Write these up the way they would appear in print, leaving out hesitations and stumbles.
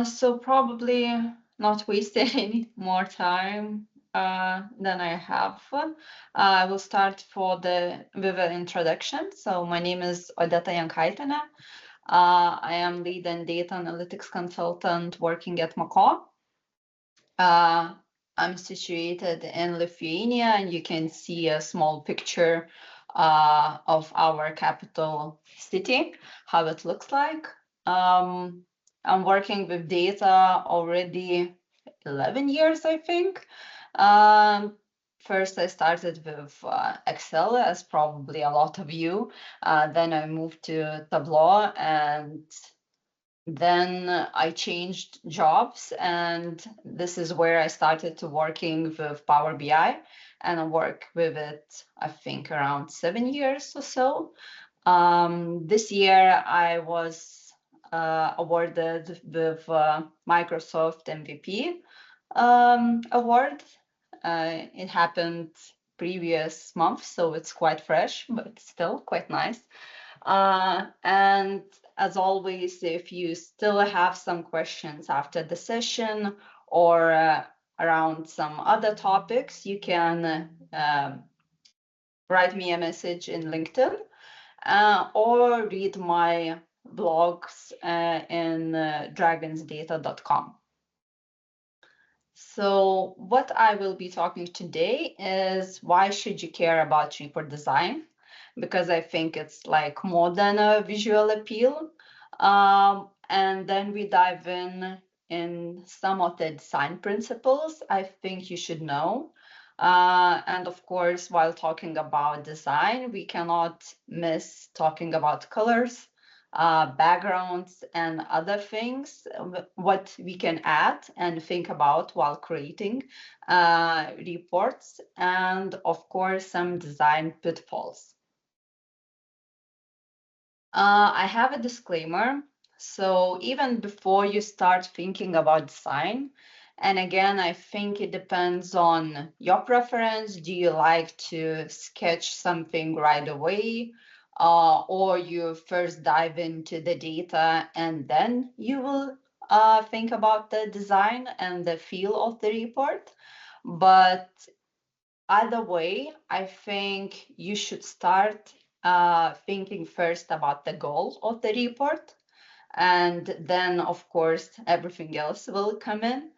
So probably not wasting any more time than I have. I will start with an introduction. So my name is Odeta Jankaitienė. I am lead and data analytics consultant working at Mako. I'm situated in Lithuania, and you can see a small picture of our capital city, how it looks like. I'm working with data already 11 years, I think. First, I started with Excel, as probably a lot of you. Then I moved to Tableau, and then I changed jobs, and this is where I started to working with Power BI, and I work with it, I think, around 7 years or so. This year I was awarded with Microsoft MVP award. It happened previous month, so it's quite fresh, but still quite nice. And as always, if you still have some questions after the session or around some other topics, you can write me a message in LinkedIn or read my blogs in dragonsdata.com. So what I will be talking today is why should you care about report design? Because I think it's like more than a visual appeal. And then we dive in some of the design principles I think you should know. And of course, while talking about design, we cannot miss talking about colors, backgrounds, and other things, what we can add and think about while creating reports, and of course, some design pitfalls. I have a disclaimer. So even before you start thinking about design, and again, I think it depends on your preference. Do you like to sketch something right away? Or you first dive into the data and then you will think about the design and the feel of the report. But either way, I think you should start thinking first about the goal of the report. And then, of course, everything else will come in.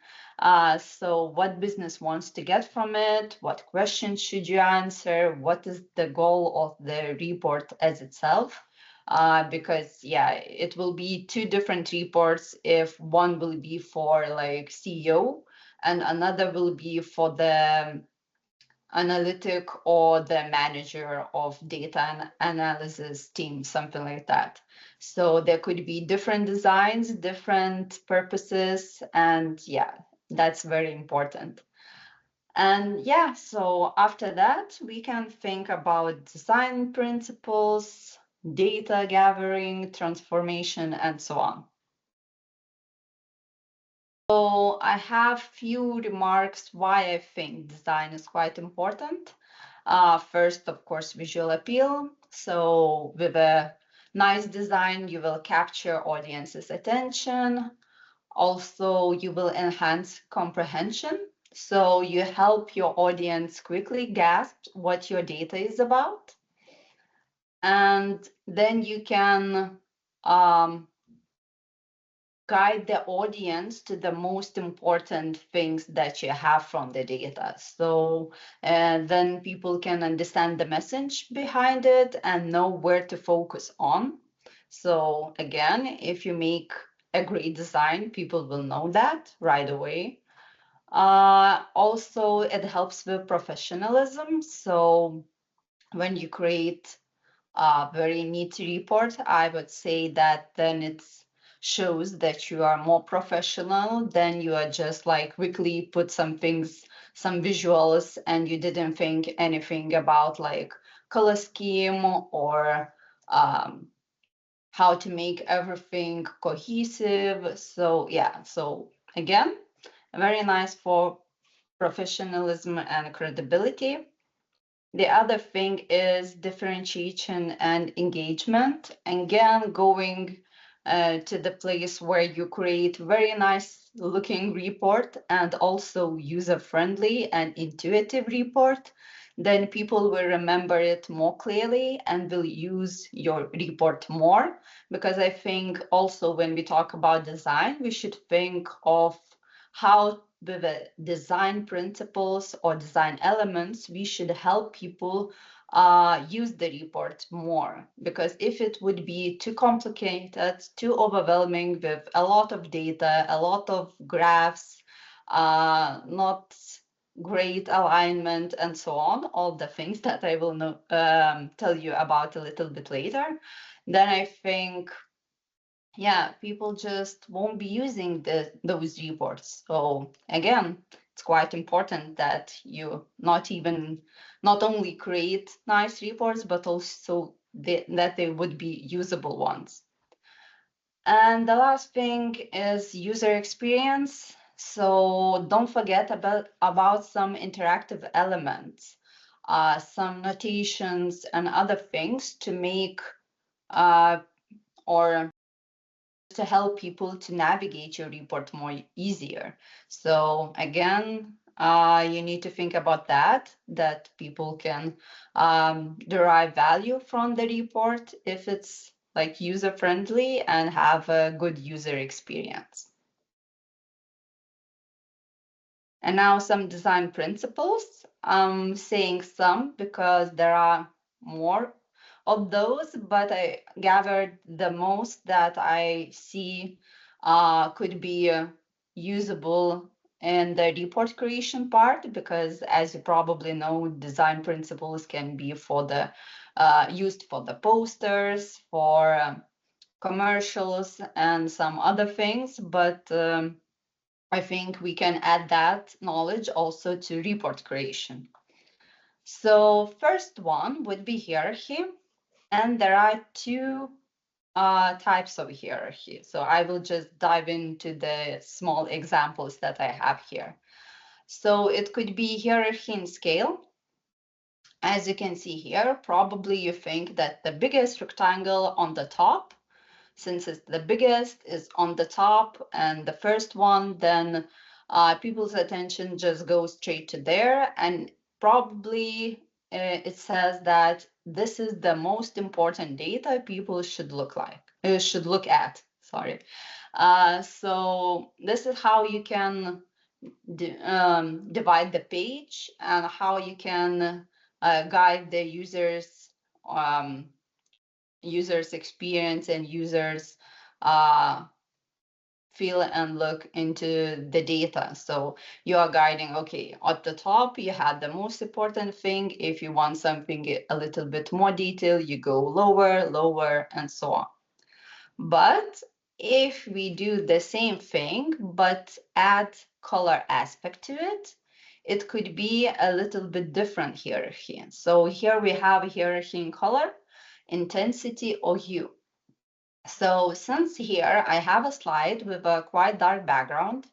So what business wants to get from it? What questions should you answer? What is the goal of the report as itself? Because yeah, it will be two different reports if one will be for like CEO and another will be for the analytic or the manager of data analysis team, something like that. So there could be different designs, different purposes, and yeah, that's very important. And yeah, so after that, we can think about design principles, data gathering, transformation, and so on. So I have few remarks why I think design is quite important. First, of course, visual appeal. So with a nice design, you will capture audience's attention. Also, you will enhance comprehension. So you help your audience quickly grasp what your data is about. And then you can guide the audience to the most important things that you have from the data. So then people can understand the message behind it and know where to focus on. So again, if you make a great design, people will know that right away. Also, it helps with professionalism. So when you create a very neat report, I would say that then it's shows that you are more professional than you are just like quickly put some things, some visuals, and you didn't think anything about like color scheme or how to make everything cohesive. So yeah, so again, very nice for professionalism and credibility. The other thing is differentiation and engagement. Again, going to the place where you create very nice looking report and also user-friendly and intuitive report, then people will remember it more clearly and will use your report more. Because I think also when we talk about design, we should think of how with the design principles or design elements, we should help people use the report more. Because if it would be too complicated, too overwhelming with a lot of data, a lot of graphs, not great alignment and so on, all the things that I will tell you about a little bit later, then I think, yeah, people just won't be using those reports. So again, it's quite important that you not only create nice reports, but also that they would be usable ones. And the last thing is user experience. So don't forget about some interactive elements, some notations and other things to make or to help people to navigate your report more easier. So again, you need to think about that people can derive value from the report if it's like user-friendly and have a good user experience. And now some design principles. I'm saying some because there are more of those, but I gathered the most that I see could be usable in the report creation part, because as you probably know, design principles can be for the used for the posters, for commercials and some other things, but I think we can add that knowledge also to report creation. So first one would be hierarchy, and there are two types of hierarchy. So I will just dive into the small examples that I have here. So it could be hierarchy in scale. As you can see here, probably you think that the biggest rectangle on the top, since it's the biggest, is on the top and the first one, then people's attention just goes straight to there, and probably it says that this is the most important data people should look at. Sorry. So this is how you can divide the page and how you can guide the users experience and users feel and look into the data. So you are guiding, okay, at the top you had the most important thing. If you want something a little bit more detail, you go lower, and so on. But if we do the same thing, but add color aspect to it, it could be a little bit different hierarchy. So here we have a hierarchy in color, intensity, or hue. So since here I have a slide with a quite dark background,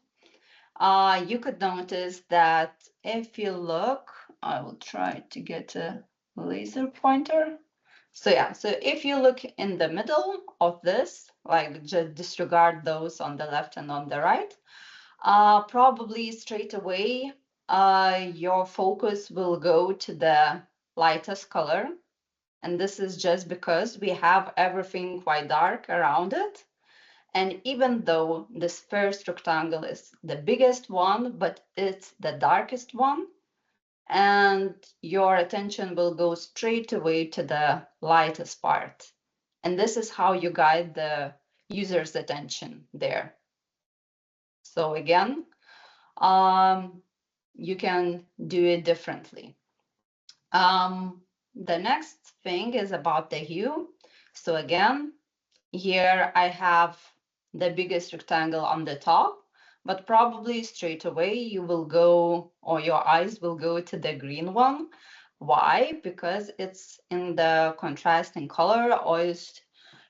you could notice that if you look, I will try to get a laser pointer. So yeah, so if you look in the middle of this, like just disregard those on the left and on the right, probably straight away, your focus will go to the lightest color. And this is just because we have everything quite dark around it. And even though this first rectangle is the biggest one, but it's the darkest one, and your attention will go straight away to the lightest part. And this is how you guide the user's attention there. So again, you can do it differently. The next thing is about the hue. So again, here I have the biggest rectangle on the top, but probably straight away you will go, or your eyes will go to the green one. Why? Because it's in the contrasting color, or it's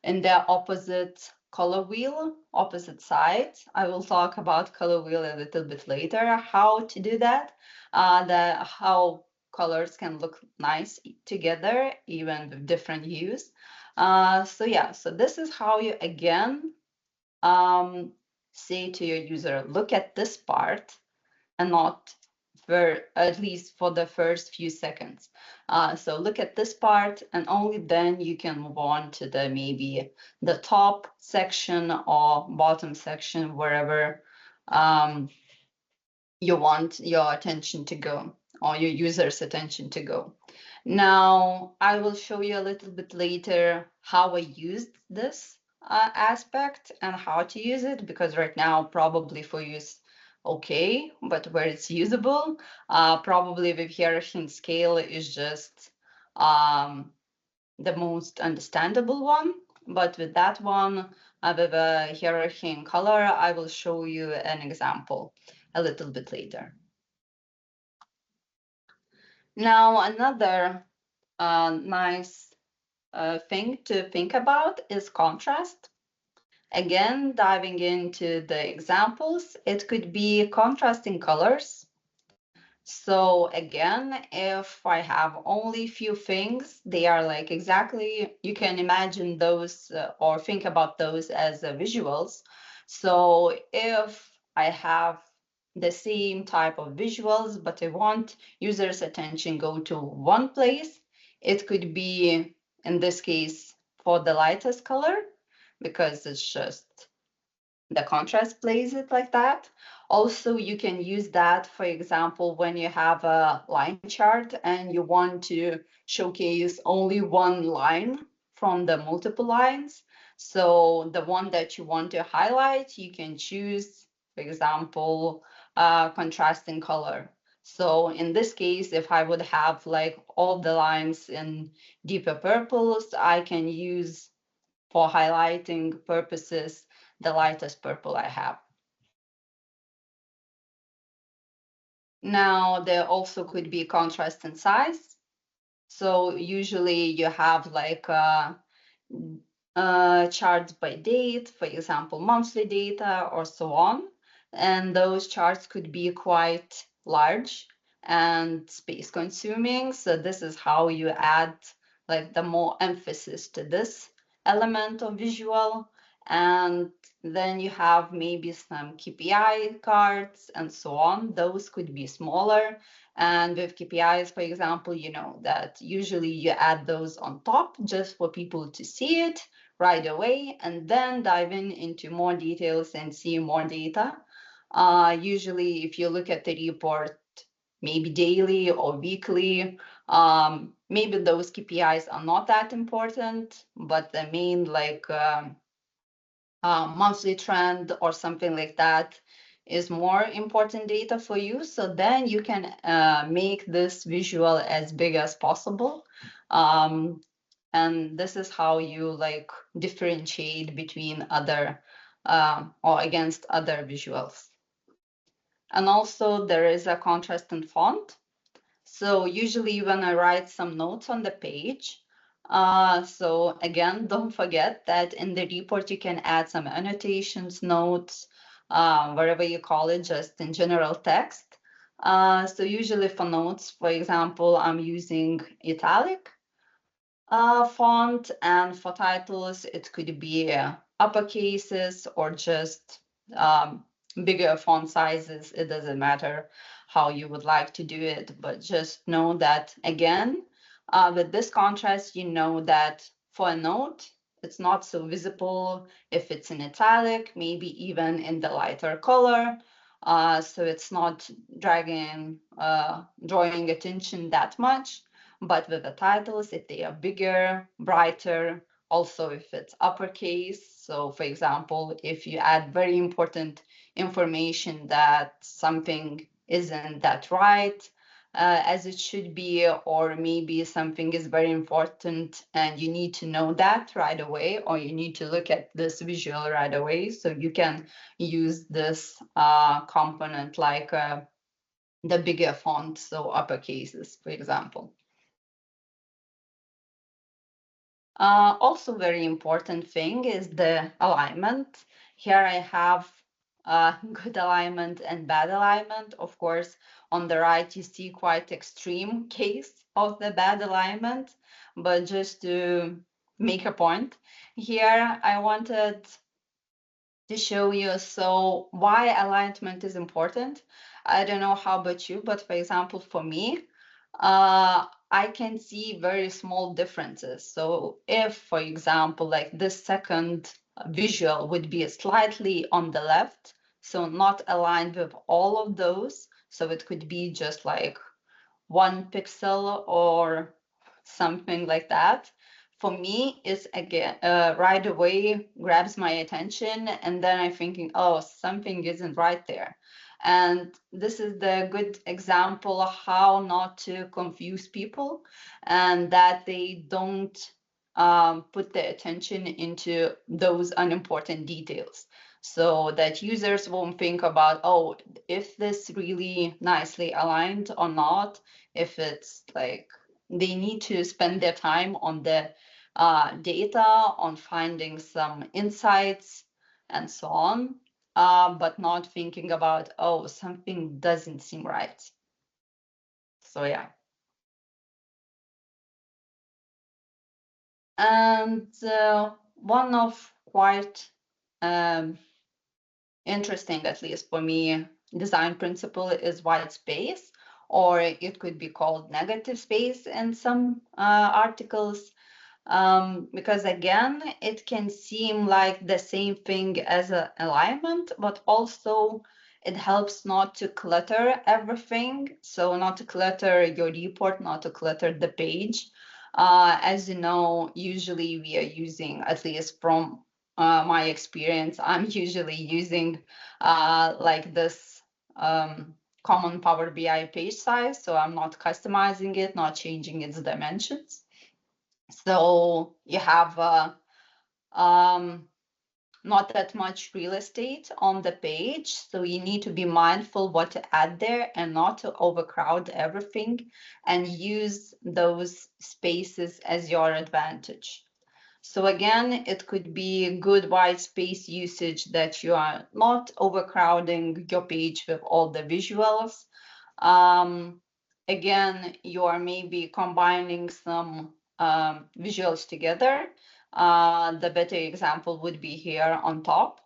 in the opposite color wheel, opposite sides. I will talk about color wheel a little bit later, how to do that, how colors can look nice together, even with different hues. So yeah, so this is how you again say to your user, look at this part and not for at least for the first few seconds. So look at this part and only then you can move on to the maybe the top section or bottom section, wherever you want your attention to go or your user's attention to go. Now, I will show you a little bit later how I used this aspect and how to use it, because right now probably for you is okay, but where it's usable, probably with hierarchy and scale is just the most understandable one. But with that one, with a hierarchy and color, I will show you an example a little bit later. Now, another nice thing to think about is contrast. Again, diving into the examples, it could be contrasting colors. So again, if I have only few things, they are like exactly, you can imagine those or think about those as visuals. So if I have the same type of visuals, but I want users' attention go to one place, it could be, in this case, for the lightest color, because it's just the contrast plays it like that. Also, you can use that, for example, when you have a line chart and you want to showcase only one line from the multiple lines. So the one that you want to highlight, you can choose, for example, contrasting color. So in this case, if I would have like all the lines in deeper purples, I can use for highlighting purposes the lightest purple I have. Now, there also could be contrast in size. So usually you have like charts by date, for example, monthly data or so on. And those charts could be quite large and space consuming. So this is how you add like the more emphasis to this element of visual. And then you have maybe some KPI cards and so on. Those could be smaller. And with KPIs, for example, you know that usually you add those on top just for people to see it right away and then dive into more details and see more data. Usually, if you look at the report, maybe daily or weekly, maybe those KPIs are not that important, but the main like monthly trend or something like that is more important data for you. So then you can make this visual as big as possible. And this is how you like differentiate between other or against other visuals. And also there is a contrast in font. So usually when I write some notes on the page, so again, don't forget that in the report you can add some annotations, notes, whatever you call it, just in general text. So usually for notes, for example, I'm using italic font, and for titles, it could be uppercases or just bigger font sizes. It doesn't matter how you would like to do it, but just know that again, with this contrast, you know that for a note, it's not so visible if it's in italic, maybe even in the lighter color. So it's not drawing attention that much. But with the titles, if they are bigger, brighter, also if it's uppercase. So for example, if you add very important information that something isn't that right as it should be, or maybe something is very important and you need to know that right away, or you need to look at this visual right away. So you can use this component like the bigger font, so uppercases, for example. Also very important thing is the alignment. Here I have good alignment and bad alignment. Of course, on the right, you see quite extreme case of the bad alignment, but just to make a point, here I wanted to show you. So why alignment is important. I don't know how about you, but for example, for me, I can see very small differences. So if, for example, like this second visual would be slightly on the left, so not aligned with all of those, so it could be just like 1 pixel or something like that. For me, it's again right away grabs my attention, and then I'm thinking, oh, something isn't right there. And this is the good example of how not to confuse people, and that they don't put the attention into those unimportant details. So that users won't think about, oh, if this really nicely aligned or not, if it's like they need to spend their time on the data, on finding some insights and so on, but not thinking about, oh, something doesn't seem right. So yeah. And one of quite um, interesting, at least for me, design principle is white space, or it could be called negative space in some articles. Because again, it can seem like the same thing as an alignment, but also it helps not to clutter everything. So not to clutter your report, not to clutter the page. As you know, usually we are using, at least from my experience, I'm usually using like this common Power BI page size. So I'm not customizing it, not changing its dimensions. So you have not that much real estate on the page. So you need to be mindful what to add there and not to overcrowd everything and use those spaces as your advantage. So again, it could be good white space usage that you are not overcrowding your page with all the visuals. Again, you are maybe combining some visuals together. The better example would be here on top.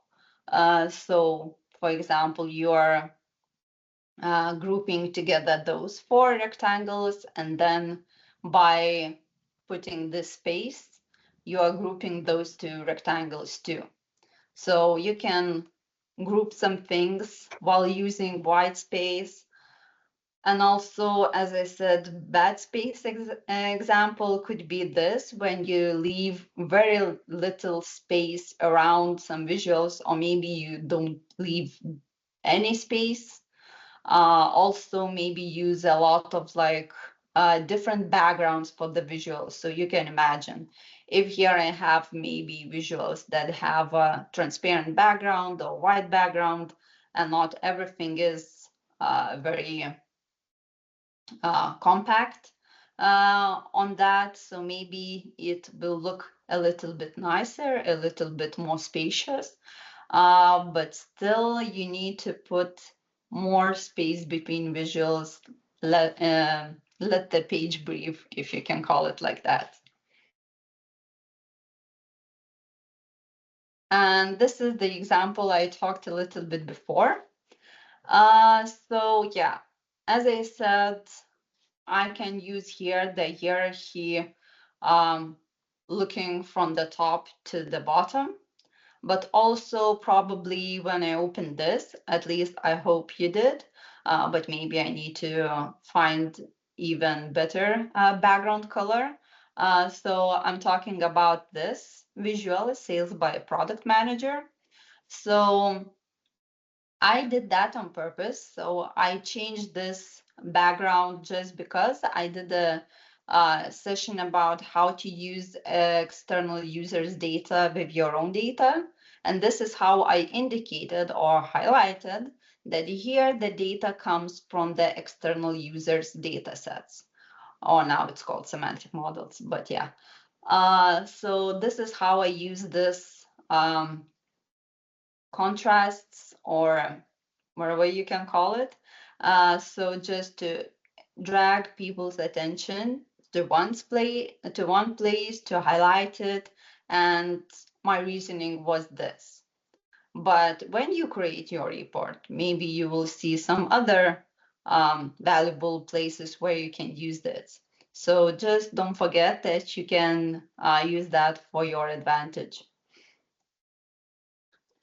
So, for example, you are grouping together those 4 rectangles, and then by putting this space, you are grouping those 2 rectangles too. So you can group some things while using white space. And also, as I said, bad space example could be this, when you leave very little space around some visuals, or maybe you don't leave any space. Also, maybe use a lot of like different backgrounds for the visuals. So you can imagine if here I have maybe visuals that have a transparent background or white background, and not everything is very compact on that. So maybe it will look a little bit nicer, a little bit more spacious, but still you need to put more space between visuals, let the page breathe, if you can call it like that. And this is the example I talked a little bit before. So yeah, as I said, I can use here the hierarchy, looking from the top to the bottom, but also probably when I open this, at least I hope you did, but maybe I need to find even better background color. So I'm talking about this visual sales by a product manager. So I did that on purpose. So I changed this background just because I did a session about how to use external users' data with your own data. And this is how I indicated or highlighted that here the data comes from the external users' data sets. Or now it's called semantic models, but yeah. So this is how I use this contrasts, or whatever you can call it. So just to drag people's attention to one place to highlight it. And my reasoning was this. But when you create your report, maybe you will see some other valuable places where you can use this. So just don't forget that you can use that for your advantage.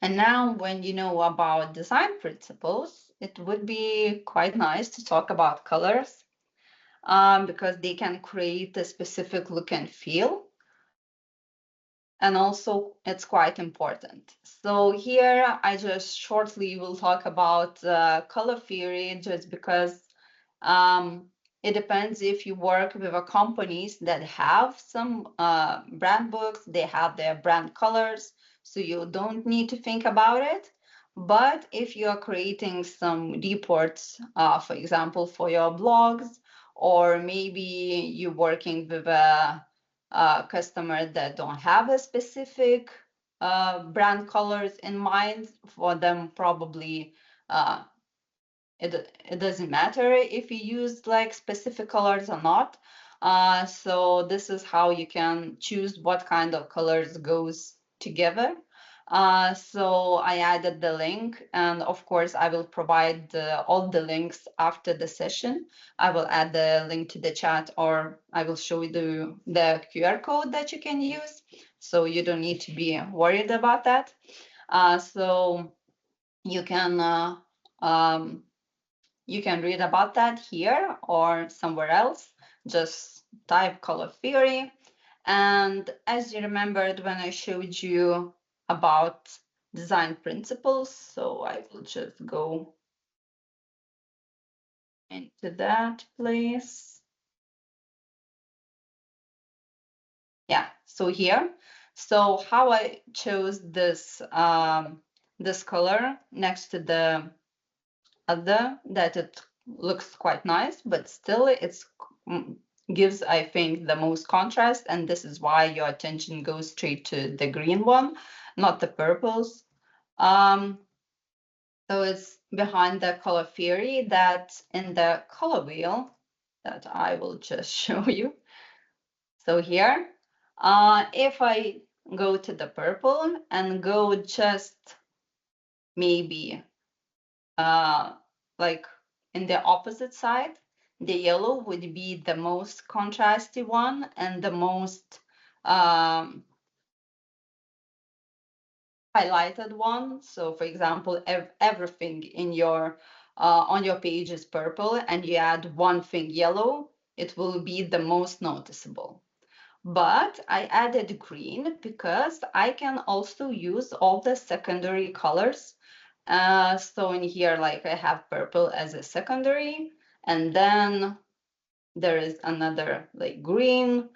And now when you know about design principles, it would be quite nice to talk about colors because they can create a specific look and feel. And also it's quite important. So here I just shortly will talk about color theory just because it depends if you work with a companies that have some brand books, they have their brand colors, so you don't need to think about it. But if you are creating some reports, for example, for your blogs, or maybe you're working with a customer that don't have a specific brand colors in mind, for them probably it doesn't matter if you use like specific colors or not. So this is how you can choose what kind of colors goes together. So I added the link, and of course I will provide all the links after the session. I will add the link to the chat, or I will show you the QR code that you can use. So you don't need to be worried about that. So you can um, you can read about that here or somewhere else. Just type color theory. And as you remembered when I showed you about design principles, so I will just go into that place. Yeah, so here. So how I chose this this color next to the other, that it looks quite nice, but still it's gives, I think, the most contrast, and this is why your attention goes straight to the green one, not the purples. So it's behind the color theory that in the color wheel that I will just show you. So here, if I go to the purple and go just maybe like in the opposite side, the yellow would be the most contrasty one and the most highlighted one. So for example, everything in your on your page is purple and you add one thing yellow, it will be the most noticeable. But I added green because I can also use all the secondary colors. So in here, like I have purple as a secondary, and then there is another like green,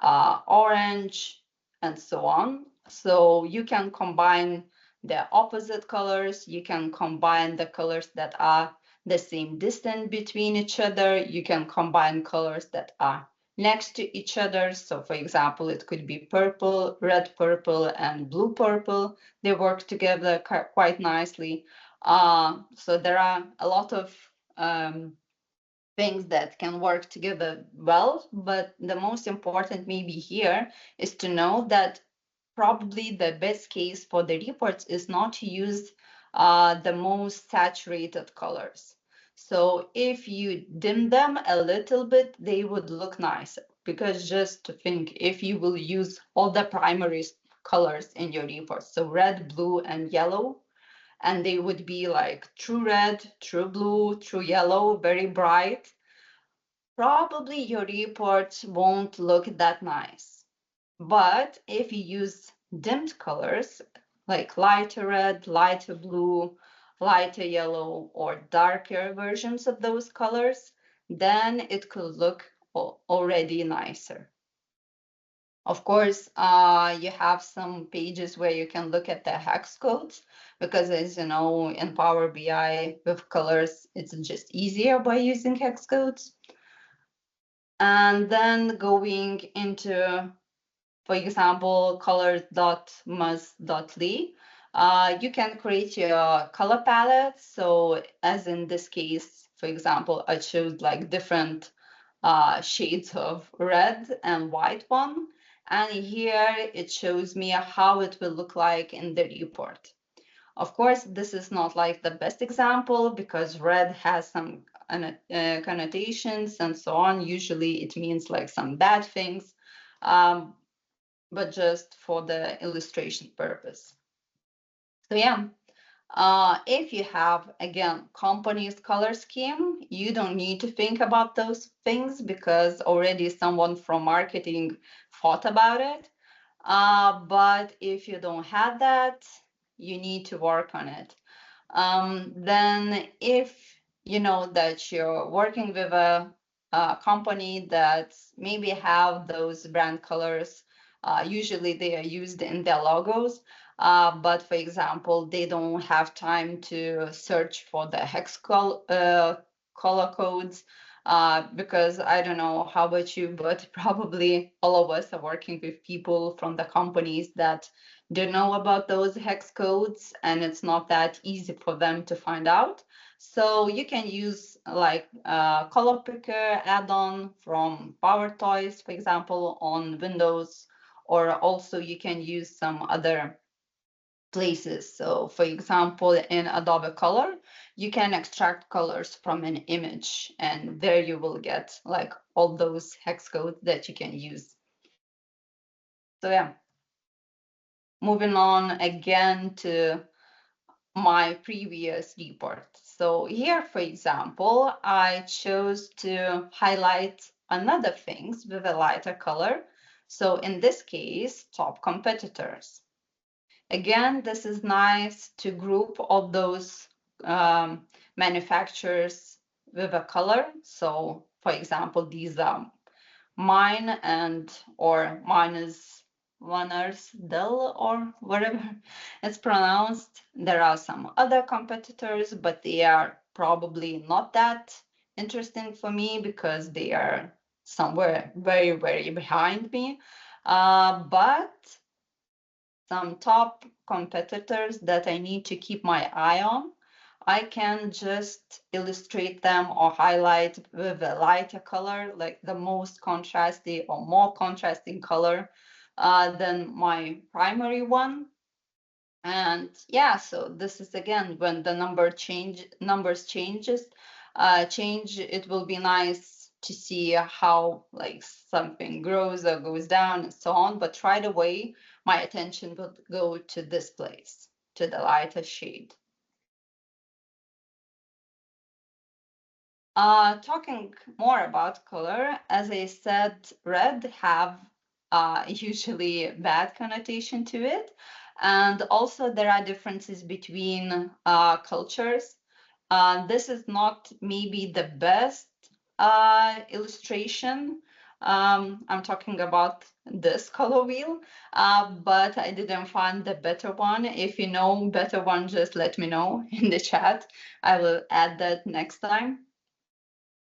orange, and so on. So you can combine the opposite colors. You can combine the colors that are the same distance between each other. You can combine colors that are next to each other. So for example, it could be purple, red purple, and blue purple. They work together quite nicely. So there are a lot of things that can work together well, but the most important maybe here is to know that probably the best case for the reports is not to use the most saturated colors. So if you dim them a little bit, they would look nicer. Because just to think, if you will use all the primary colors in your reports, so red, blue, and yellow, and they would be like true red, true blue, true yellow, very bright, probably your reports won't look that nice. But if you use dimmed colors like lighter red, lighter blue, lighter yellow, or darker versions of those colors, then it could look already nicer. Of course, you have some pages where you can look at the hex codes because, as you know, in Power BI with colors, it's just easier by using hex codes. And then going into, for example, colors.mus.ly, you can create your color palette. So as in this case, for example, I chose like different shades of red and white one. And here it shows me how it will look like in the report. Of course, this is not like the best example because red has some connotations and so on. Usually it means like some bad things, but just for the illustration purpose. So yeah, if you have, again, company's color scheme, you don't need to think about those things because already someone from marketing thought about it. But if you don't have that, you need to work on it. Then if you know that you're working with a company that maybe have those brand colors, usually they are used in their logos, but for example, they don't have time to search for the color codes, because I don't know how about you, but probably all of us are working with people from the companies that don't know about those hex codes, and it's not that easy for them to find out. So you can use like color picker add-on from Power Toys, for example, on Windows, or also you can use some other places. So for example, in Adobe Color, you can extract colors from an image, and there you will get like all those hex codes that you can use. So yeah, moving on again to my previous report. So here, for example, I chose to highlight another things with a lighter color. So in this case, top competitors. Again, this is nice to group all those manufacturers with a color. So for example, these are mine and or minus Wanners Dell or whatever it's pronounced. There are some other competitors, but they are probably not that interesting for me because they are somewhere very, very behind me. But some top competitors that I need to keep my eye on, I can just illustrate them or highlight with a lighter color, like the most contrasty or more contrasting color than my primary one. And yeah, so this is again when the numbers change, it will be nice to see how like something grows or goes down and so on. But right away, my attention will go to this place, to the lighter shade. Talking more about color, as I said, red have usually bad connotation to it. And also there are differences between cultures. This is not maybe the best illustration. I'm talking about this color wheel, but I didn't find the better one. If you know better one, just let me know in the chat. I will add that next time.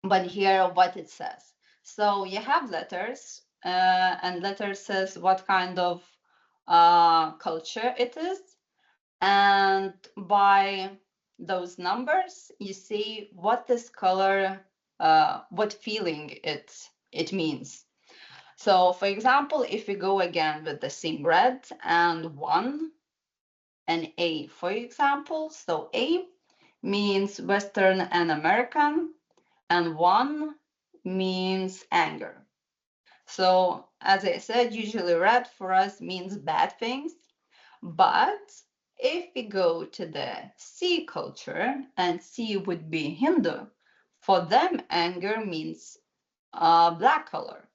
But here what it says. So you have letters, and letter says what kind of culture it is. And by those numbers, you see what this color, what feeling it means. So for example, if we go again with the same red and 1 and A, for example, so A means Western and American, and 1 means anger. So as I said, usually red for us means bad things. But if we go to the C culture, and C would be Hindu, for them anger means black color.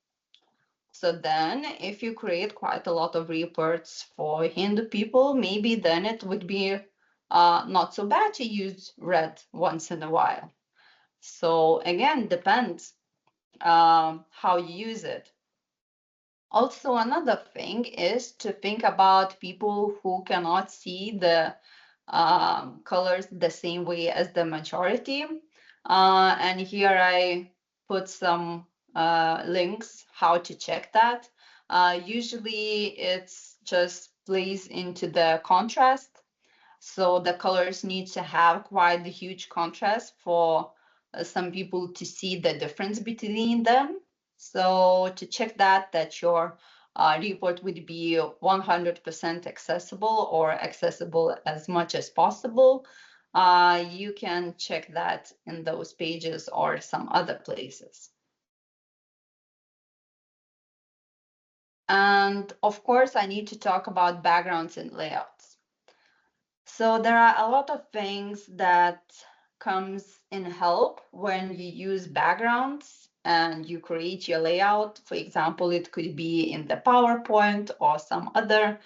So then if you create quite a lot of reports for Hindu people, maybe then it would be not so bad to use red once in a while. So again, depends how you use it. Also, another thing is to think about people who cannot see the colors the same way as the majority. And here I put some links how to check that. Usually it's just plays into the contrast. So the colors need to have quite a huge contrast for some people to see the difference between them. So to check that your report would be 100% accessible or accessible as much as possible, you can check that in those pages or some other places. And of course, I need to talk about backgrounds and layouts. So there are a lot of things that comes in help when you use backgrounds and you create your layout. For example, it could be in the PowerPoint or some other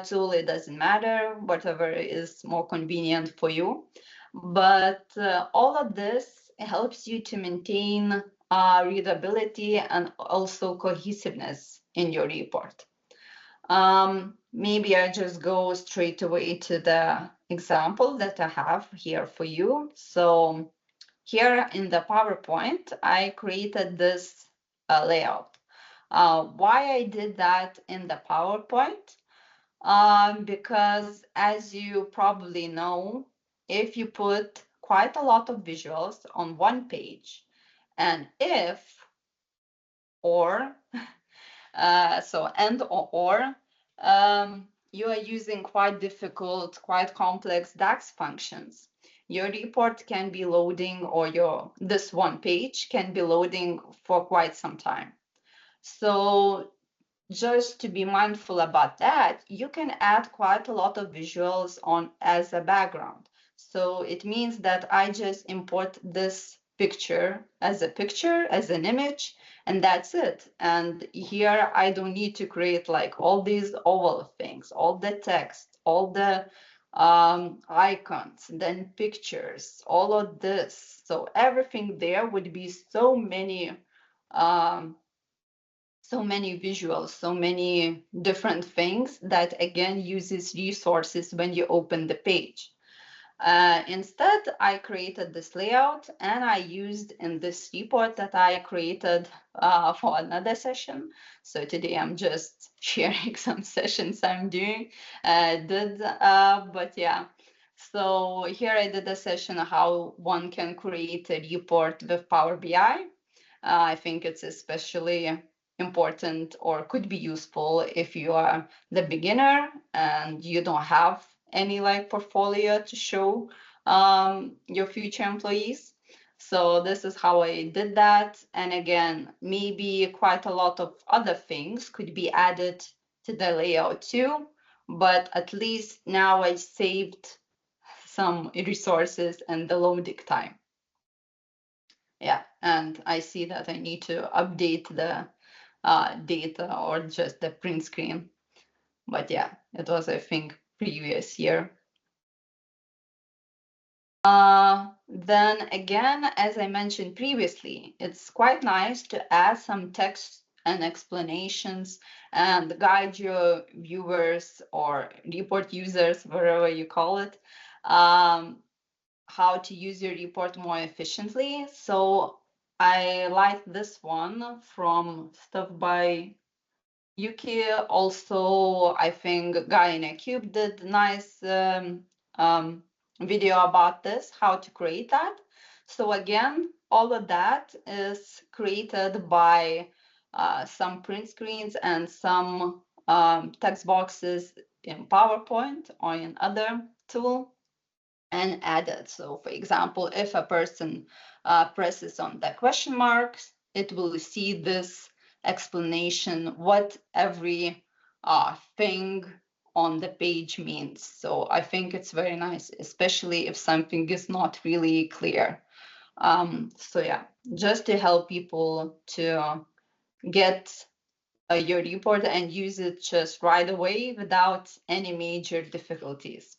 tool. It doesn't matter, whatever is more convenient for you. But all of this helps you to maintain readability and also cohesiveness in your report. Maybe I just go straight away to the example that I have here for you. So here in the PowerPoint, I created this layout. Why I did that in the PowerPoint? Because as you probably know, if you put quite a lot of visuals on one page, and if, or, so and or, you are using quite difficult, quite complex DAX functions, your report can be loading, or this one page can be loading for quite some time. So just to be mindful about that, you can add quite a lot of visuals on as a background. So it means that I just import this picture, as an image, and that's it. And here I don't need to create like all these oval things, all the text, all the icons, then pictures, all of this. So everything there would be so many visuals, so many different things that again uses resources when you open the page. Instead, I created this layout and I used in this report that I created for another session. So today I'm just sharing some sessions I'm doing, but yeah. So here I did a session how one can create a report with Power BI. I think it's especially important or could be useful if you are the beginner and you don't have any like portfolio to show your future employees. So this is how I did that. And again, maybe quite a lot of other things could be added to the layout too, but at least now I saved some resources and the loading time. Yeah, and I see that I need to update the data or just the print screen. But yeah, it was, I think, previous year. Then again, as I mentioned previously, it's quite nice to add some text and explanations and guide your viewers or report users, whatever you call it, how to use your report more efficiently. So I like this one from Stuff by Yuki. Also, I think Guy in a Cube did nice video about this, how to create that. So again, all of that is created by some print screens and some text boxes in PowerPoint or in other tool and added. So for example, if a person presses on the question marks, it will see this explanation, what every thing on the page means. So I think it's very nice, especially if something is not really clear. So yeah, just to help people to get your report and use it just right away without any major difficulties.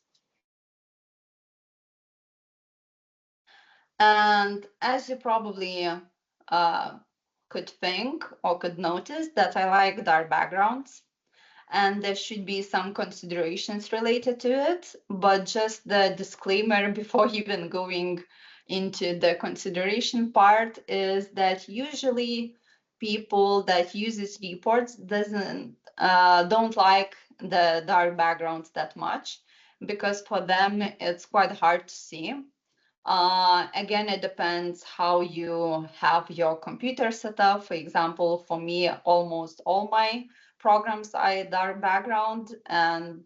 And as you probably could think or could notice, that I like dark backgrounds, and there should be some considerations related to it. But just the disclaimer before even going into the consideration part is that usually people that uses reports don't like the dark backgrounds that much, because for them it's quite hard to see. Again, it depends how you have your computer set up. For example, for me, almost all my programs I dark background, and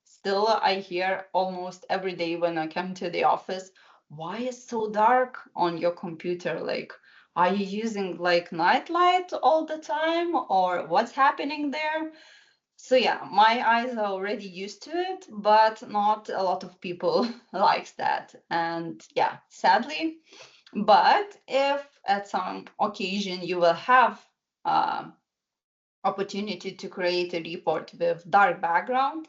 still I hear almost every day when I come to the office, why is so dark on your computer? Like, are you using like night light all the time, or what's happening there? So yeah, my eyes are already used to it, but not a lot of people likes that. And yeah, sadly, but if at some occasion you will have opportunity to create a report with dark background,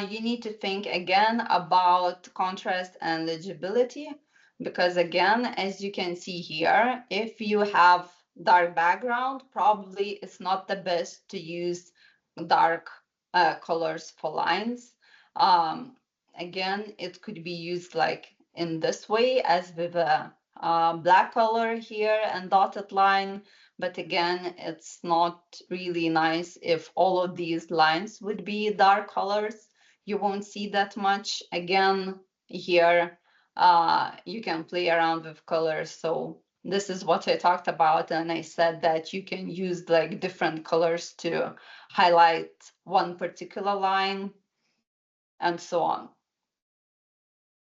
you need to think again about contrast and legibility, because again, as you can see here, if you have dark background, probably it's not the best to use dark colors for lines. Um, Again, it could be used like in this way, as with a black color here and dotted line. But again, it's not really nice if all of these lines would be dark colors. You won't see that much. Again, here you can play around with colors. So this is what I talked about, and I said that you can use like different colors to highlight one particular line and so on.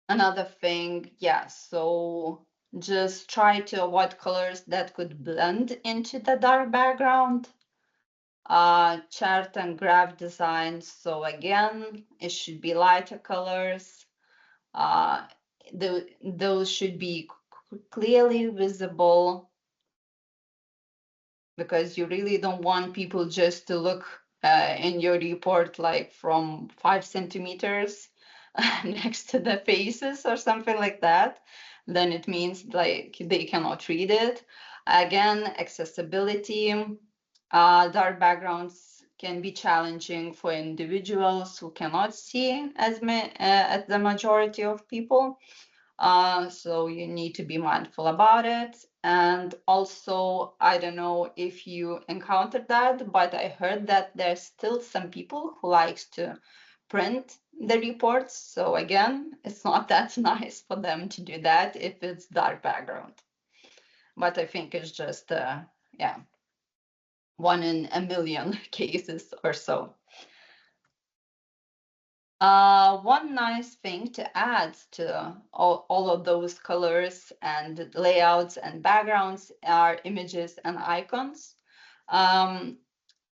Another thing, yeah, so just try to avoid colors that could blend into the dark background. Chart and graph designs, so again, it should be lighter colors. Those should be clearly visible, because you really don't want people just to look in your report like from 5 centimeters next to the faces or something like that. Then it means like they cannot read it. Again, accessibility. Dark backgrounds can be challenging for individuals who cannot see as the majority of people. So you need to be mindful about it. And also, I don't know if you encountered that, but I heard that there's still some people who likes to print the reports. So again, it's not that nice for them to do that if it's dark background. But I think it's just, yeah, 1 in a million cases or so. One nice thing to add to all of those colors and layouts and backgrounds are images and icons.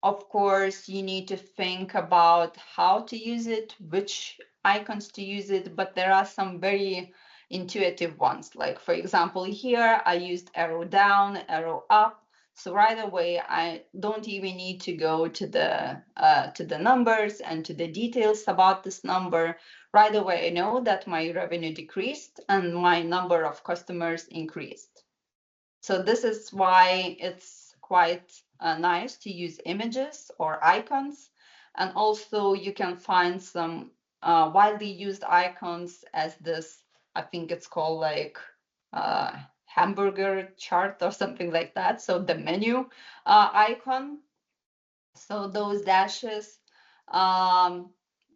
Of course, you need to think about how to use it, which icons to use it, but there are some very intuitive ones. Like for example, here I used arrow down, arrow up. So right away, I don't even need to go to the numbers and to the details about this number. Right away, I know that my revenue decreased and my number of customers increased. So this is why it's quite nice to use images or icons. And also you can find some widely used icons as this, I think it's called like hamburger chart or something like that. So the menu icon. So those dashes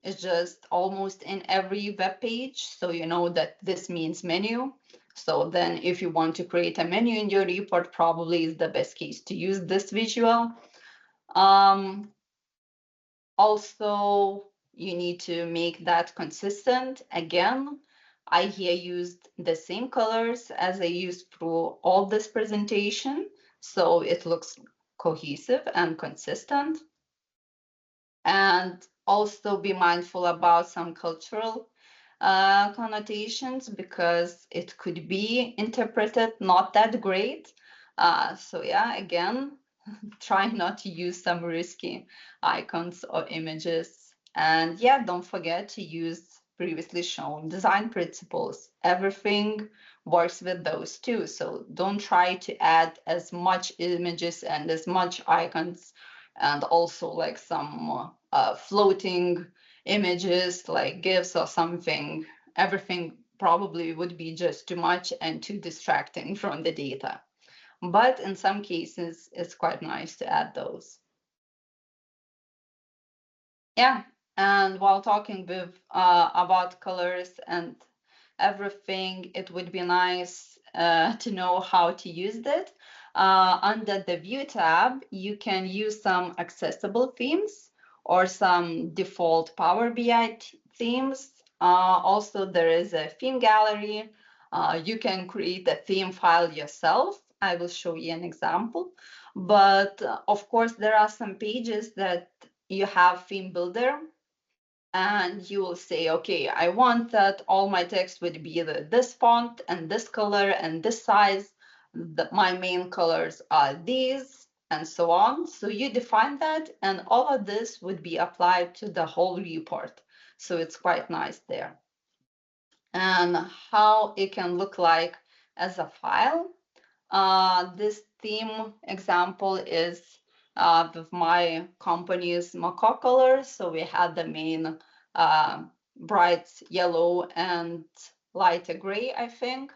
is just almost in every web page. So you know that this means menu. So then if you want to create a menu in your report, probably is the best case to use this visual. Also, you need to make that consistent. Again, I here used the same colors as I used through all this presentation, so it looks cohesive and consistent. And also be mindful about some cultural connotations, because it could be interpreted not that great. So yeah, again, try not to use some risky icons or images. And yeah, don't forget to use previously shown design principles. Everything works with those too. So don't try to add as much images and as much icons, and also like some floating images like GIFs or something. Everything probably would be just too much and too distracting from the data. But in some cases, it's quite nice to add those. Yeah, and while talking with about colors and everything, it would be nice to know how to use it. Under the View tab, you can use some accessible themes or some default Power BI themes. Also, there is a theme gallery. You can create a theme file yourself. I will show you an example. But of course, there are some pages that you have theme builder, and you will say, okay, I want that all my text would be this font and this color and this size. My main colors are these, and so on. So you define that, and all of this would be applied to the whole report. So it's quite nice there. And how it can look like as a file. This theme example is with my company's macaw color. So we had the main bright yellow and lighter gray, I think.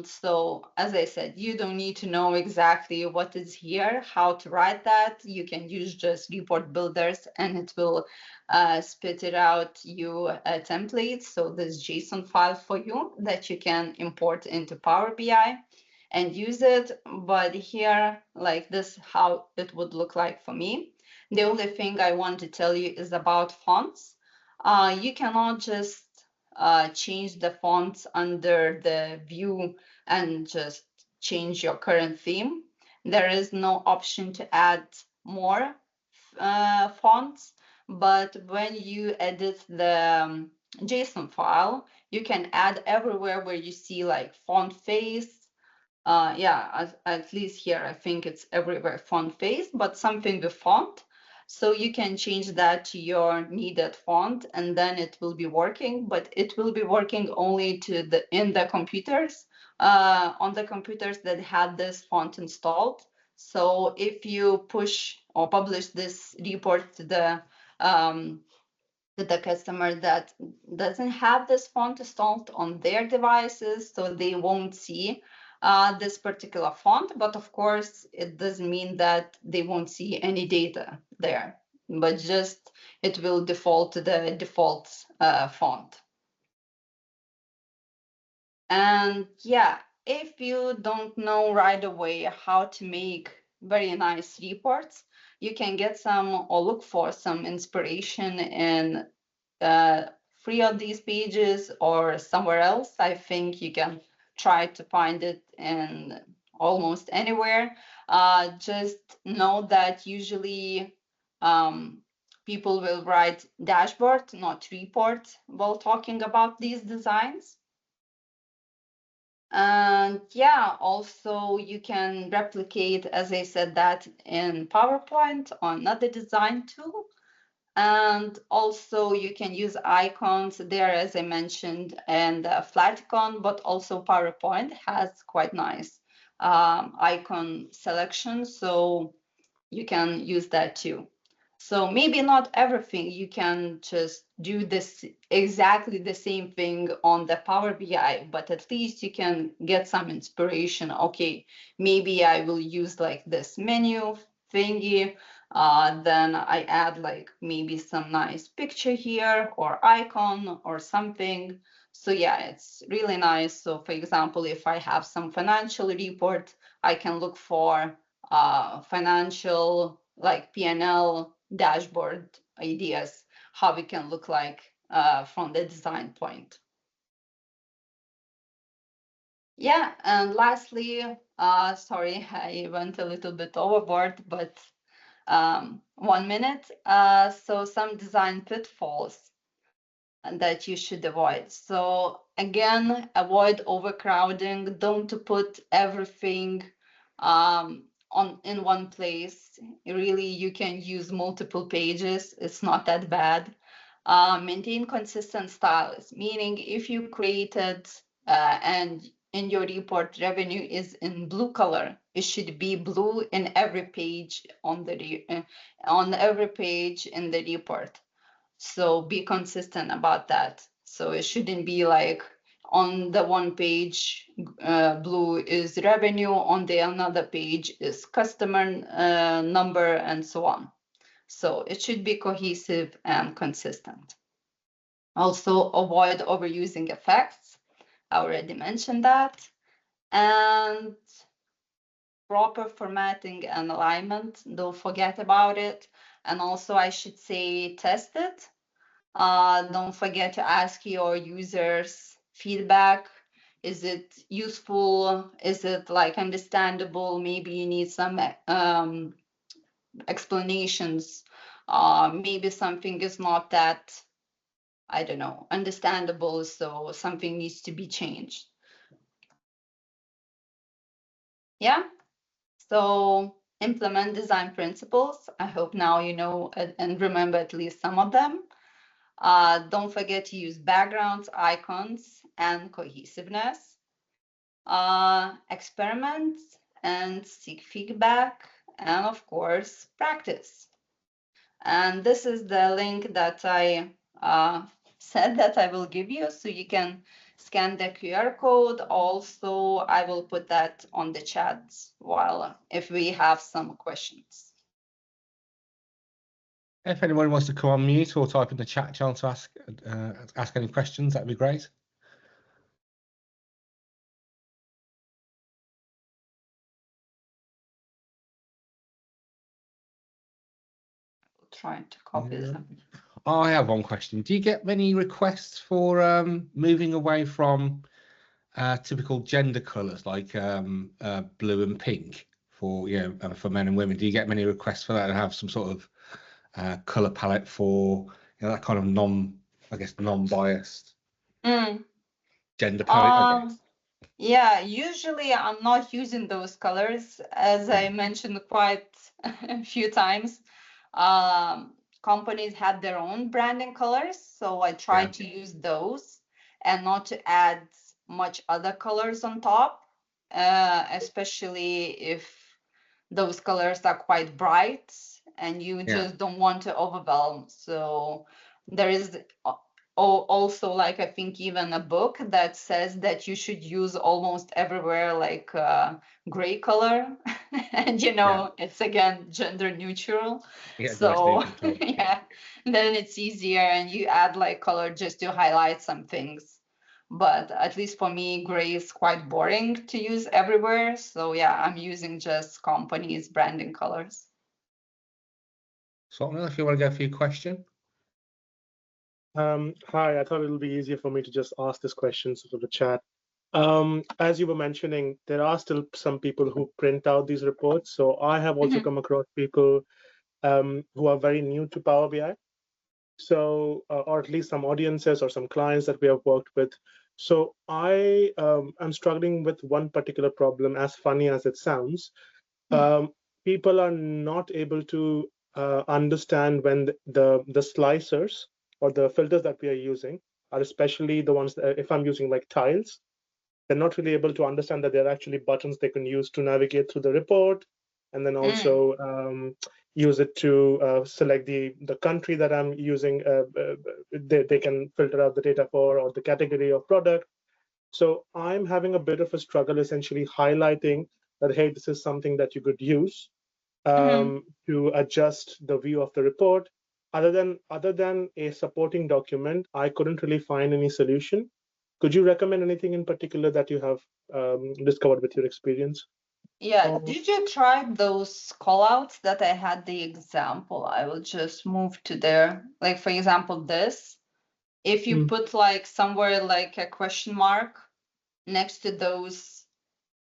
So as I said, you don't need to know exactly what is here, how to write that. You can use just report builders and it will spit it out you a template. So this JSON file for you that you can import into Power BI and use it. But here, like this, how it would look like for me. The only thing I want to tell you is about fonts. You cannot just change the fonts under the view and just change your current theme. There is no option to add more fonts, but when you edit the JSON file, you can add everywhere where you see like font face. Yeah, at least here, I think it's everywhere font face, but something with font. So you can change that to your needed font and then it will be working, but it will be working only in the computers, on the computers that had this font installed. So if you push or publish this report to the customer that doesn't have this font installed on their devices, so they won't see this particular font. But of course, it doesn't mean that they won't see any data there, but just it will default to the default font. And yeah, if you don't know right away how to make very nice reports, you can get some or look for some inspiration in free of these pages or somewhere else. I think you can try to find it in almost anywhere. Just know that usually people will write dashboard, not report, while talking about these designs. And yeah, also you can replicate, as I said, that in PowerPoint on another design tool. And also you can use icons there, as I mentioned, and Flaticon, but also PowerPoint has quite nice icon selection. So you can use that too. So maybe not everything you can just do this exactly the same thing on the Power BI, but at least you can get some inspiration. Okay, maybe I will use like this menu thingy. Then I add like maybe some nice picture here or icon or something. So yeah, it's really nice. So for example, if I have some financial report, I can look for financial like P&L dashboard ideas, how it can look like from the design point. Yeah, and lastly, sorry, I went a little bit overboard, but 1 minute. So some design pitfalls that you should avoid. So again, avoid overcrowding. Don't put everything in one place. Really, you can use multiple pages. It's not that bad. Maintain consistent styles, meaning if you created and in your report revenue is in blue color, it should be blue in every page on every page in the report. So be consistent about that. So it shouldn't be like on the one page, blue is revenue, on the another page is customer number, and so on. So it should be cohesive and consistent. Also avoid overusing effects. I already mentioned that. And proper formatting and alignment. Don't forget about it. And also, I should say, test it. Don't forget to ask your users feedback. Is it useful? Is it like understandable? Maybe you need some explanations. Maybe something is not that, I don't know, understandable, so something needs to be changed. Yeah, so implement design principles. I hope now you know and remember at least some of them. Don't forget to use backgrounds, icons, and cohesiveness. Experiment and seek feedback, and of course, practice. And this is the link that I said that I will give you, so you can scan the QR code. Also, I will put that on the chat while if we have some questions. If anyone wants to come on mute or type in the chat channel to ask any questions, that'd be great. Trying to copy them. I have one question. Do you get many requests for moving away from typical gender colours like blue and pink for for men and women? Do you get many requests for that and have some sort of colour palette for that kind of non-biased gender palette? Yeah, usually I'm not using those colors, as I mentioned quite a few times. Companies have their own branding colors, so I try to use those and not to add much other colors on top, especially if those colors are quite bright and you just don't want to overwhelm. So there is also, like, I think even a book that says that you should use almost everywhere like gray color and it's again gender neutral. So yeah, then it's easier and you add like color just to highlight some things. But at least for me, gray is quite boring to use everywhere. So yeah, I'm using just companies' branding colors. So if you want to go for your question. Hi, I thought it'll be easier for me to just ask this question through the chat. As you were mentioning, there are still some people who print out these reports. So I have also come across people who are very new to Power BI. So, or at least some audiences or some clients that we have worked with. So I am struggling with one particular problem, as funny as it sounds. People are not able to understand when the slicers or the filters that we are using are especially the ones that, if I'm using like tiles, they're not really able to understand that they're actually buttons they can use to navigate through the report, and then also use it to select the country that I'm using. They can filter out the data for, or the category of product. So I'm having a bit of a struggle essentially highlighting that, hey, this is something that you could use to adjust the view of the report. Other than a supporting document, I couldn't really find any solution. Could you recommend anything in particular that you have discovered with your experience? Yeah, did you try those callouts that I had the example? I will just move to there. Like, for example, this. If you put like somewhere like a question mark next to those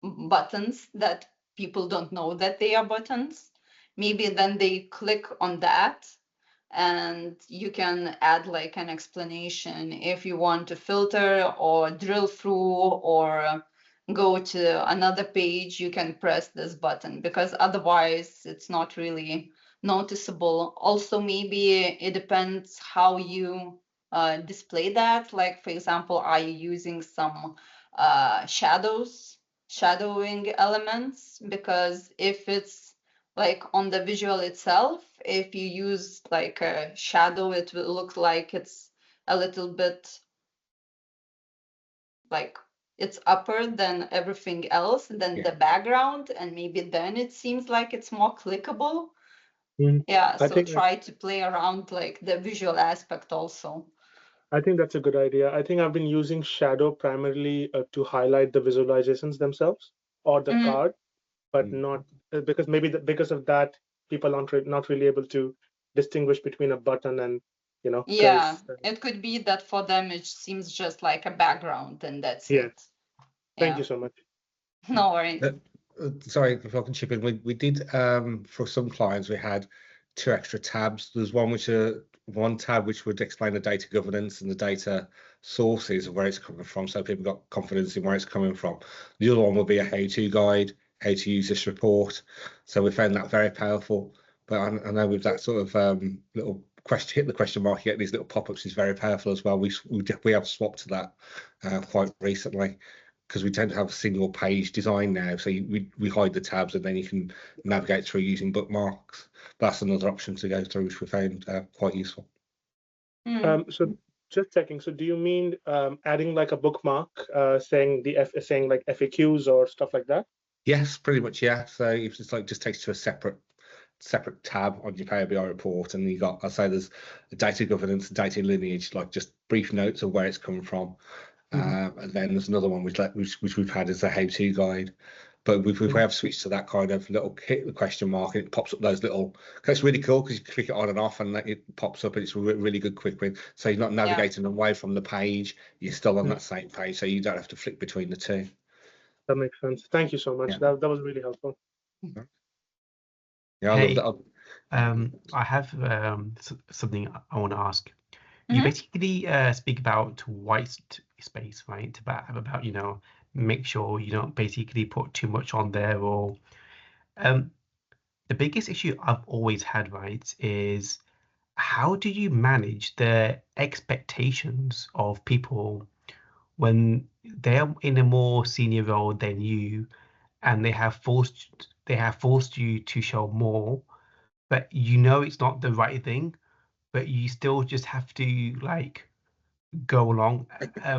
buttons that people don't know that they are buttons, maybe then they click on that and you can add like an explanation if you want to filter or drill through or go to another page, you can press this button, because otherwise it's not really noticeable. Also, maybe it depends how you display that. Like, for example, are you using some shadowing elements? Because if it's like on the visual itself, if you use like a shadow, it will look like it's a little bit like it's upper than everything else, than the background, and maybe then it seems like it's more clickable. Yeah, so try to play around like the visual aspect also. I think that's a good idea. I think I've been using shadow primarily to highlight the visualizations themselves or the card. but not because maybe because of that, people aren't not really able to distinguish between a button and, you know. Yeah, it could be that for them it seems just like a background and that's Yeah. it. Thank Yeah. you so much. No worries. Sorry if I can chip in. We did for some clients we had 2 extra tabs. There's one tab which would explain the data governance and the data sources of where it's coming from, so people got confidence in where it's coming from. The other one would be a how-to guide, how to use this report. So we found that very powerful. But I know with that sort of little question, hit the question mark, you get these little pop-ups is very powerful as well. We have swapped to that quite recently, because we tend to have a single page design now. So we hide the tabs and then you can navigate through using bookmarks. That's another option to go through, which we found quite useful. So just checking. So do you mean adding like a bookmark saying like FAQs or stuff like that? Yes, pretty much. Yeah. So if it's like just takes to a separate tab on your Power BI report, and you got, I say there's a data governance, data lineage, like just brief notes of where it's coming from. And then there's another one which we've had as a how-to guide, but we have switched to that kind of little hit the question mark and it pops up those little. It's really cool because you click it on and off and it pops up and it's a really good quick win. So you're not navigating away from the page; you're still on that same page, so you don't have to flick between the two. That makes sense. Thank you so much. Yeah. That was really helpful. Yeah, Hey, I love that. I have something I want to ask. You basically speak about white space, right? About you know, make sure you don't basically put too much on there. Or the biggest issue I've always had, right, is how do you manage the expectations of people when they're in a more senior role than you, and they have forced you to show more, but you know it's not the right thing, but you still just have to like go along. I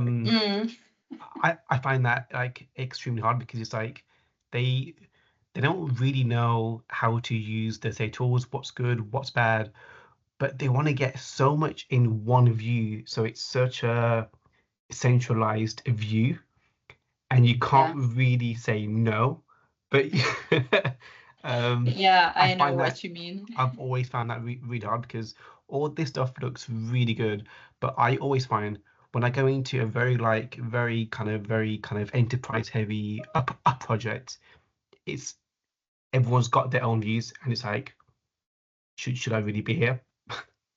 find that like extremely hard because it's like they don't really know how to use the say tools, what's good, what's bad, but they want to get so much in one view, so it's such a centralized view, and you can't really say no. But Yeah, I know find what that you mean. I've always found that really hard because all this stuff looks really good, but I always find when I go into a very kind of enterprise heavy up project, it's everyone's got their own views, and it's like, should I really be here?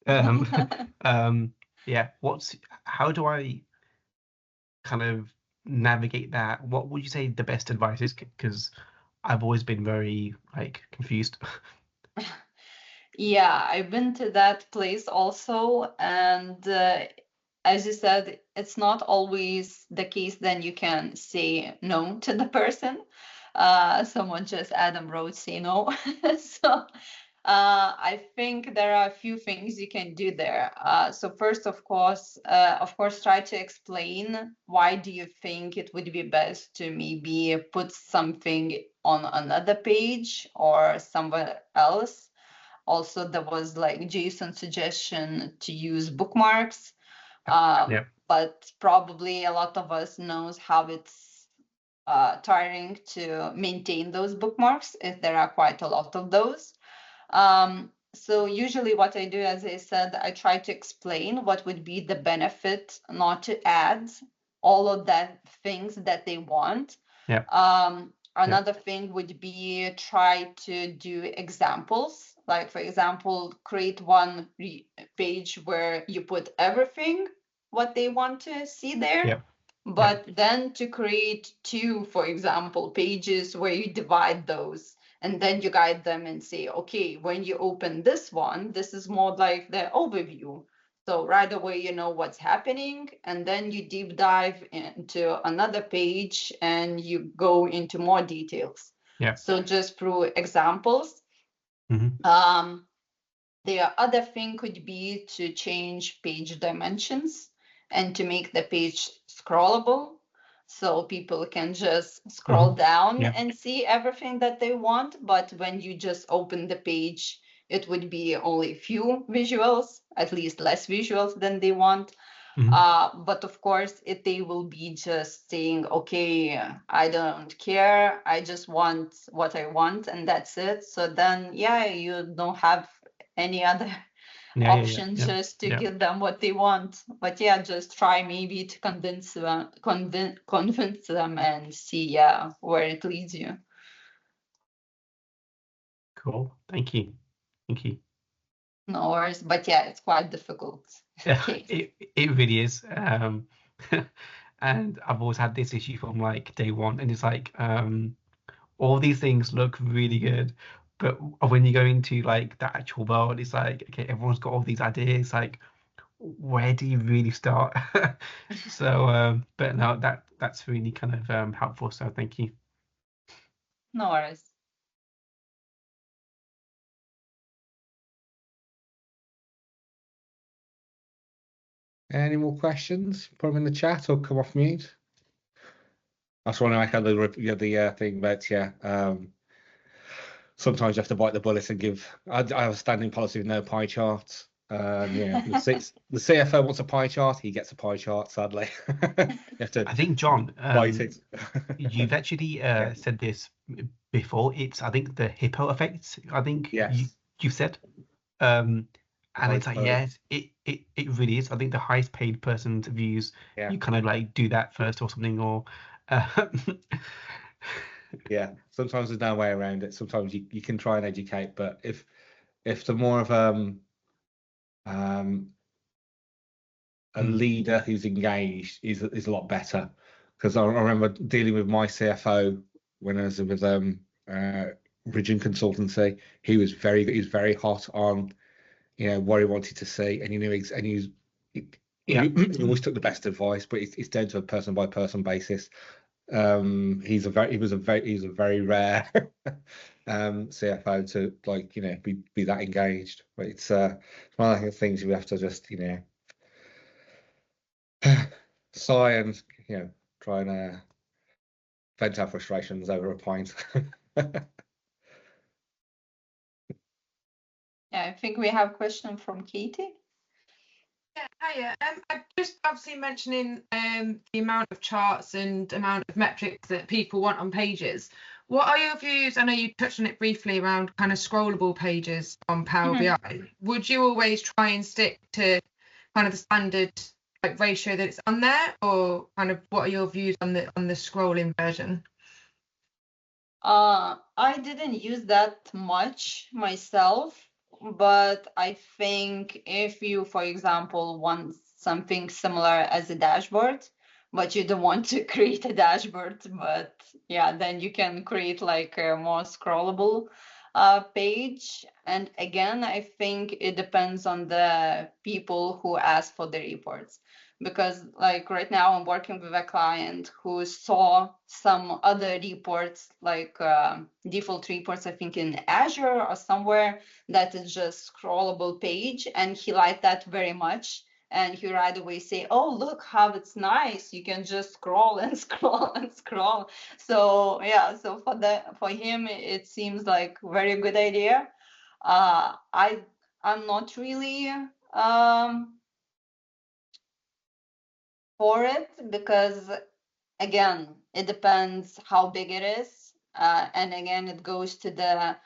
Yeah. How do I kind of navigate that? What would you say the best advice is? Because I've always been very like confused. Yeah, I've been to that place also, and as you said, it's not always the case. Then you can say no to the person. Someone just Adam wrote say no. So I think there are a few things you can do there. So first, of course, try to explain why do you think it would be best to maybe put something on another page or somewhere else. Also, there was like Jason's suggestion to use bookmarks, but probably a lot of us knows how it's tiring to maintain those bookmarks if there are quite a lot of those. So usually what I do, as I said, I try to explain what would be the benefit not to add all of that things that they want. Another thing would be try to do examples. Like, for example, create one page where you put everything what they want to see there. But then to create 2, for example, pages where you divide those, and then you guide them and say, okay, when you open this one, this is more like the overview. So right away, you know what's happening, and then you deep dive into another page and you go into more details. So just through examples. The other thing could be to change page dimensions and to make the page scrollable. So people can just scroll down and see everything that they want. But when you just open the page, it would be only few visuals, at least less visuals than they want. But of course, if they will be just saying, okay, I don't care, I just want what I want, and that's it. So then, yeah, you don't have any other option just to give them what they want. But yeah, just try maybe to convince them and see, where it leads you. Cool. Thank you. Thank you. No worries. But yeah, it's quite difficult. It really is. And I've always had this issue from like day one, and it's like all these things look really good, but when you go into like the actual world, it's like, okay, everyone's got all these ideas, like where do you really start? So but no, that's really kind of helpful, so thank you. No worries. Any more questions? Put them in the chat or come off mute. I just want to echo the thing, but yeah, sometimes you have to bite the bullet and give. I have a standing policy with no pie charts. Yeah, the CFO wants a pie chart, he gets a pie chart. Sadly, you have to. I think, John, bite it. You've actually said this before. It's, I think, the hippo effect. I think you said. And it's like, yes, it really is. I think the highest paid person's views, you kind of like do that first or something, or yeah, sometimes there's no way around it. Sometimes you can try and educate, but if the more of a leader who's engaged is a lot better. Because I remember dealing with my CFO when I was with Region Consultancy. He was very good. He was very hot on what he wanted to see, and he knew he always took the best advice, but it's down to a person by person basis. He's a very rare CFO to be that engaged, but it's one of the things you have to just sigh and try and vent our frustrations over a pint. Yeah, I think we have a question from Katie. Yeah, hiya. I'm just obviously mentioning the amount of charts and amount of metrics that people want on pages. What are your views? I know you touched on it briefly around kind of scrollable pages on Power BI. Would you always try and stick to kind of the standard like ratio that it's on there, or kind of what are your views on the scrolling version? I didn't use that much myself, but I think if you, for example, want something similar as a dashboard, but you don't want to create a dashboard, but yeah, then you can create like a more scrollable page. And again, I think it depends on the people who ask for the reports. Because like right now I'm working with a client who saw some other reports, like default reports, I think in Azure or somewhere, that is just scrollable page, and he liked that very much. And he right away say, oh, look how it's nice. You can just scroll and scroll and scroll. So yeah, so for him, it seems like very good idea. I'm not really for it, because again, it depends how big it is, and again it goes to the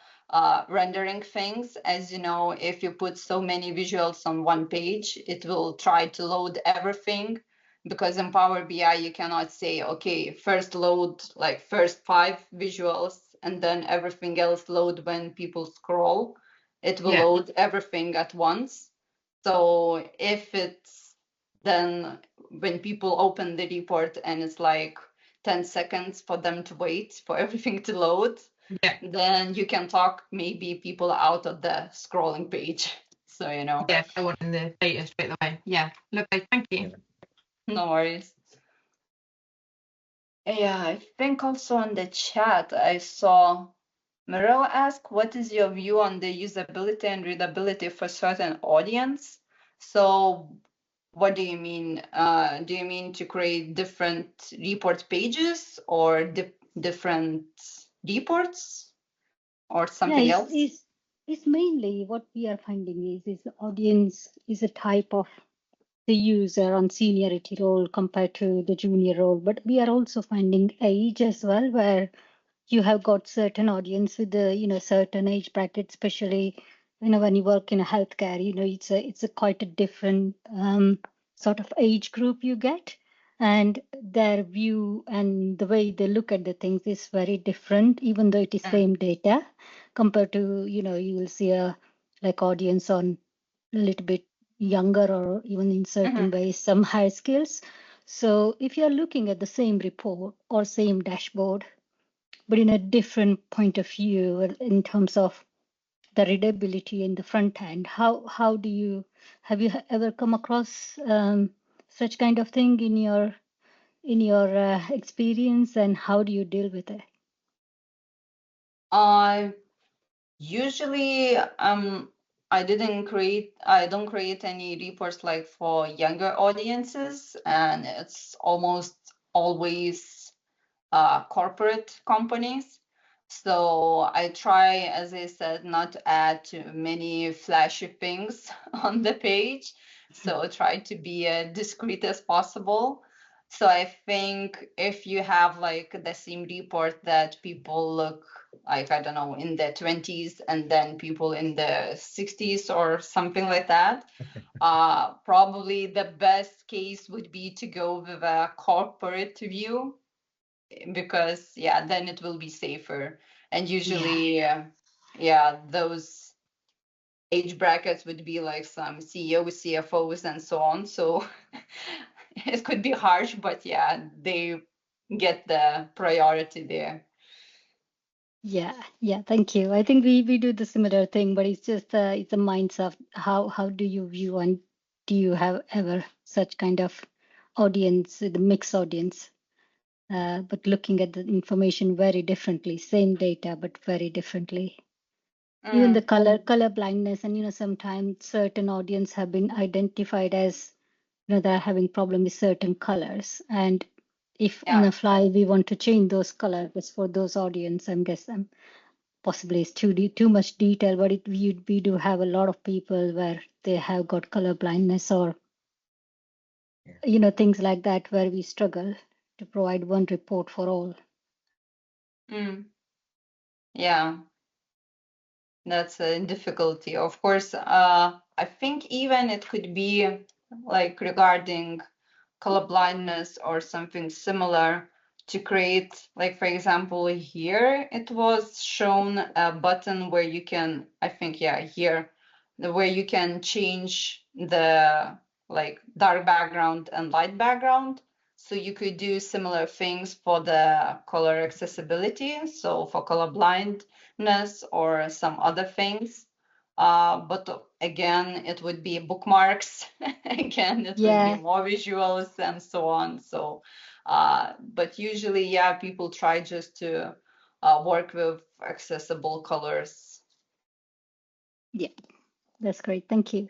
rendering things. As you know, if you put so many visuals on one page, it will try to load everything, because in Power BI you cannot say, okay, first load like first 5 visuals and then everything else load when people scroll. It will load everything at once. So if it's then when people open the report and it's like 10 seconds for them to wait for everything to load, then you can talk maybe people out of the scrolling page. So, Yeah, I want in the data straight away. Yeah, lovely. Thank you. No worries. Yeah, I think also on the chat I saw Mirella ask, what is your view on the usability and readability for certain audience? So what do you mean? Do you mean to create different report pages or different reports or something else? It's mainly what we are finding is audience is a type of the user on seniority role compared to the junior role. But we are also finding age as well, where you have got certain audience with the certain age bracket, especially when you work in a healthcare, it's a quite a different sort of age group you get, and their view and the way they look at the things is very different, even though it is same data compared to you will see a like audience on a little bit younger or even in certain ways some high skills. So if you're looking at the same report or same dashboard but in a different point of view in terms of the readability in the front end, how do you have you ever come across such kind of thing in your experience, and how do you deal with it? Usually, I don't create any reports like for younger audiences, and it's almost always corporate companies. So I try, as I said, not to add too many flashy things on the page. So try to be as discreet as possible. So I think if you have like the same report that people look like, I don't know, in their 20s and then people in the 60s or something like that, probably the best case would be to go with a corporate view, because then it will be safer. And usually those age brackets would be like some CEOs, CFOs and so on, so it could be harsh, but they get the priority there. Yeah, thank you. I think we do the similar thing, but it's just it's a mindset of how do you view, and do you have ever such kind of audience, the mixed audience, but looking at the information very differently, same data but very differently. Even the color blindness, and sometimes certain audience have been identified as they're having problem with certain colors, and if on the fly we want to change those colors for those audience, I'm guessing possibly it's too much detail, but we do have a lot of people where they have got color blindness or things like that, where we struggle to provide one report for all. Yeah, that's a difficulty. Of course, I think even it could be like regarding color blindness or something similar, to create, like, for example, here it was shown a button where you can, I think, here, where you can change the like dark background and light background. So you could do similar things for the color accessibility, so for color blindness or some other things. But again, it would be bookmarks. Again, it would be more visuals and so on. So, but usually, people try just to work with accessible colors. Yeah, that's great. Thank you.